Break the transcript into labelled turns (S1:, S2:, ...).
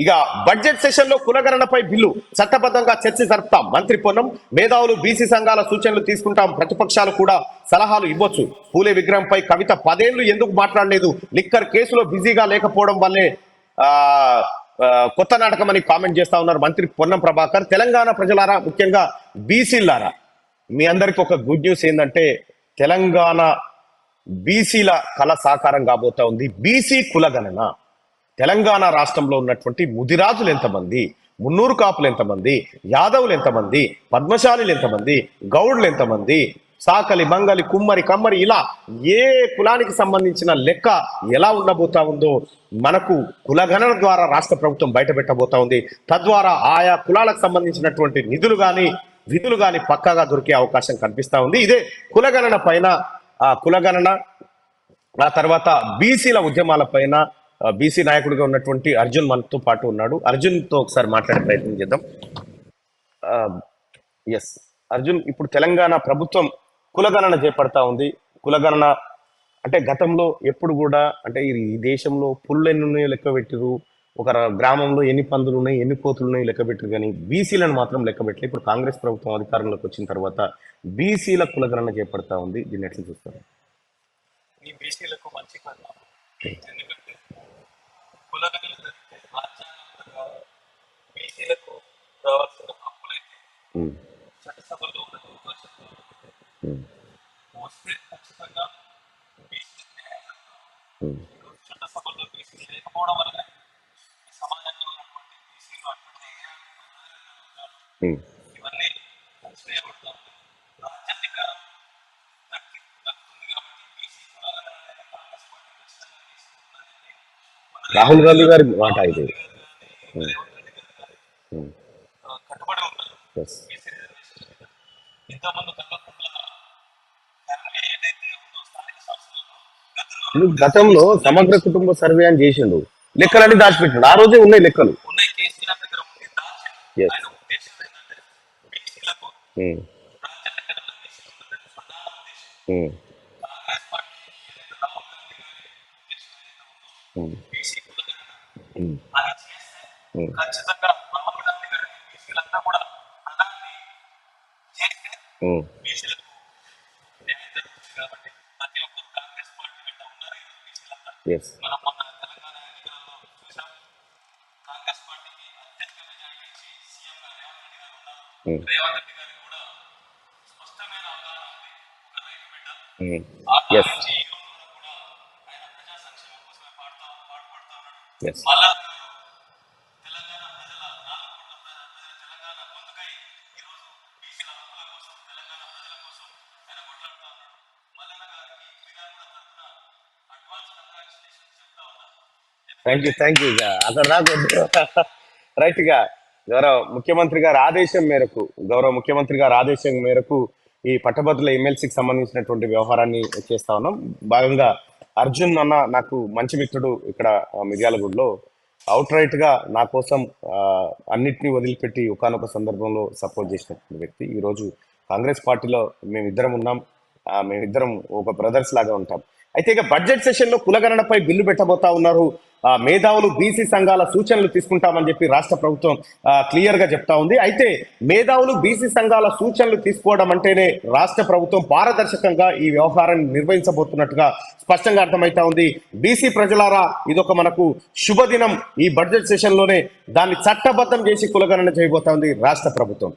S1: ఇక budget session లో కులగణనపై bill చట్టబద్ధంగా చర్చ జరుపుతాం. మంత్రి పొన్నం. మేధావులు బీసీ సంఘాల సూచనలు తీసుకుంటాం. ప్రతిపక్షాలు కూడా సలహాలు ఇవ్వచ్చు. పూలే విగ్రహంపై కవిత 10 ఏళ్లు ఎందుకు మాట్లాడలేదు? లిక్కర్ కేసులో బిజీగా లేకపోవడం వల్లే కొత్త నాటకం అని కామెంట్ చేస్తా ఉన్నారు మంత్రి పొన్నం ప్రభాకర్. తెలంగాణ ప్రజలారా, ముఖ్యంగా బీసీలారా, మీ అందరికి ఒక గుడ్ న్యూస్ ఏంటంటే తెలంగాణ బీసీల కళ సాకారం కాబోతా ఉంది. బీసీ కులగణన. తెలంగాణ రాష్ట్రంలో ఉన్నటువంటి ముదిరాజులు ఎంతమంది, మున్నూరు కాపులు ఎంతమంది, యాదవులు ఎంతమంది, పద్మశాలిలు ఎంతమంది, గౌడులు ఎంతమంది, సాకలి, మంగలి, కుమ్మరి, కమ్మరి, ఇలా ఏ కులానికి సంబంధించిన లెక్క ఎలా ఉండబోతా ఉందో మనకు కులగణన ద్వారా రాష్ట్ర ప్రభుత్వం బయట పెట్టబోతా ఉంది. తద్వారా ఆయా కులాలకు సంబంధించినటువంటి నిధులు కానీ విధులు కానీ పక్కాగా దొరికే అవకాశం కనిపిస్తా ఉంది. ఇదే కులగణన పైన, కులగణన ఆ తర్వాత బీసీల ఉద్యమాల పైన బీసీ నాయకుడిగా ఉన్నటువంటి అర్జున్ మనతో పాటు ఉన్నాడు. అర్జున్తో ఒకసారి మాట్లాడే ప్రయత్నం చేద్దాం. ఎస్ అర్జున్, ఇప్పుడు తెలంగాణ ప్రభుత్వం కులగణన చేపడతా ఉంది. కులగణన అంటే గతంలో ఎప్పుడు కూడా, అంటే ఈ దేశంలో పుల్లు ఎన్ని ఉన్నాయో లెక్క పెట్టిరు, ఒక గ్రామంలో ఎన్ని పందులు ఉన్నాయి, ఎన్ని కోతులు ఉన్నాయి లెక్క పెట్టిరు, కానీ బీసీలను మాత్రం లెక్క పెట్టలేదు. ఇప్పుడు కాంగ్రెస్ ప్రభుత్వం అధికారంలోకి వచ్చిన తర్వాత బీసీల కులగణన చేపడతా ఉంది. దీన్ని ఎట్లా చూస్తారు?
S2: ఈ బీసీలకు మంచి ఎందుకంటే కులగణన జరిగితే రాజ్యాంగంగా బీసీలకు రావాల్సిన హక్కులైతే చట్టసభలో ఉన్న వస్తే ఖచ్చితంగా బీసీ చట్టసభలో బీసీ లేకపోవడం వల్ల సమాజంలో ఉన్నటువంటి బీసీలు అటువంటి ఇవన్నీ చేయబడతాం. రాజ్యాధికారం దక్కుతుంది కాబట్టి బీసీ
S1: రాహుల్ గాంధీ గారి మాట ఇది
S2: కట్టుబడి ఉంటారు. ఇంతకుముందు
S1: గతంలో సమగ్ర కుటుంబ సర్వే అని చేసిండు, లెక్కలన్నీ దాచిపెట్టాడు. ఆ రోజే ఉన్నాయి లెక్కలు.
S2: ఉన్నాయి, కేసీఆర్ దగ్గర ఉంది, దాచి ఆయన ఉద్దేశం ఏంటంటే బీసీలకు కాంగ్రెస్ పార్టీ బీసీ అది చేస్తే ఖచ్చితంగా రాహుల్ గాంధీ గారి బీసీలంతా కూడా ప్రధాని చేస్తే బీసీలకు న్యాయం జరుగుతుంది. కాబట్టి ప్రతి ఒక్కరు కాంగ్రెస్ పార్టీ మీద ఉన్నారు బీసీలంతా. మనం మొన్న తెలంగాణ ఎన్నికలలో చూసాం, కాంగ్రెస్ పార్టీకి అత్యధిక మెజారిటీ ఇచ్చి సీఎం గా రేవంత్ రెడ్డి గారు ఉన్నారు. రేవంత్ రెడ్డి గారికి కూడా స్పష్టమైన అవగాహన ఉంది, ఒక రైతు బిడ్డ. ఆ నుంచి ఈ రోజు కూడా ఆయన ప్రజా సంక్షేమం కోసమే పాటుపడతా ఉన్నాడు. మళ్ళా తెలంగాణ ప్రజల 4 కోట్ల తెలంగాణ ముందుకై ఈరోజు బీసీల హక్కుల కోసం, తెలంగాణ ప్రజల కోసం ఆయన కొట్లాడుతా ఉన్నాడు. మల్లన్న గారికి విధానం తరఫున అడ్వాన్స్ కంగ్రాచులేషన్స్ చెప్తా ఉన్నాను.
S1: Thank you. అక్కడ రాకూడదు. రైట్ గా గౌరవ ముఖ్యమంత్రి గారి ఆదేశం మేరకు ఈ పట్టభద్రుల ఎమ్మెల్సీకి సంబంధించినటువంటి వ్యవహారాన్ని చేస్తా ఉన్నాం. భాగంగా అర్జున్ అన్న నాకు మంచి మిత్రుడు ఇక్కడ మిర్యాలగూడలో. అవుట్ రైట్ గా నా కోసం అన్నిటినీ వదిలిపెట్టి ఒకానొక సందర్భంలో సపోర్ట్ చేసినటువంటి వ్యక్తి. ఈరోజు కాంగ్రెస్ పార్టీలో మేమిద్దరం ఉన్నాం. మేమిద్దరం ఒక బ్రదర్స్ లాగా ఉంటాం. అయితే ఇక బడ్జెట్ సెషన్ లో కులగణనపై బిల్లు పెట్టబోతా ఉన్నారు. మేధావులు బీసీ సంఘాల సూచనలు తీసుకుంటామని చెప్పి రాష్ట్ర ప్రభుత్వం క్లియర్ గా చెప్తా ఉంది. అయితే మేధావులు బీసీ సంఘాల సూచనలు తీసుకోవడం అంటేనే రాష్ట్ర ప్రభుత్వం పారదర్శకంగా ఈ వ్యవహారాన్ని నిర్వహించబోతున్నట్టుగా స్పష్టంగా అర్థమైతా ఉంది. బీసీ ప్రజలారా, ఇదొక మనకు శుభదినం. ఈ బడ్జెట్ సెషన్ లోనే దాన్ని చట్టబద్ధం చేసి కులగణన చేయబోతా ఉంది రాష్ట్ర ప్రభుత్వం.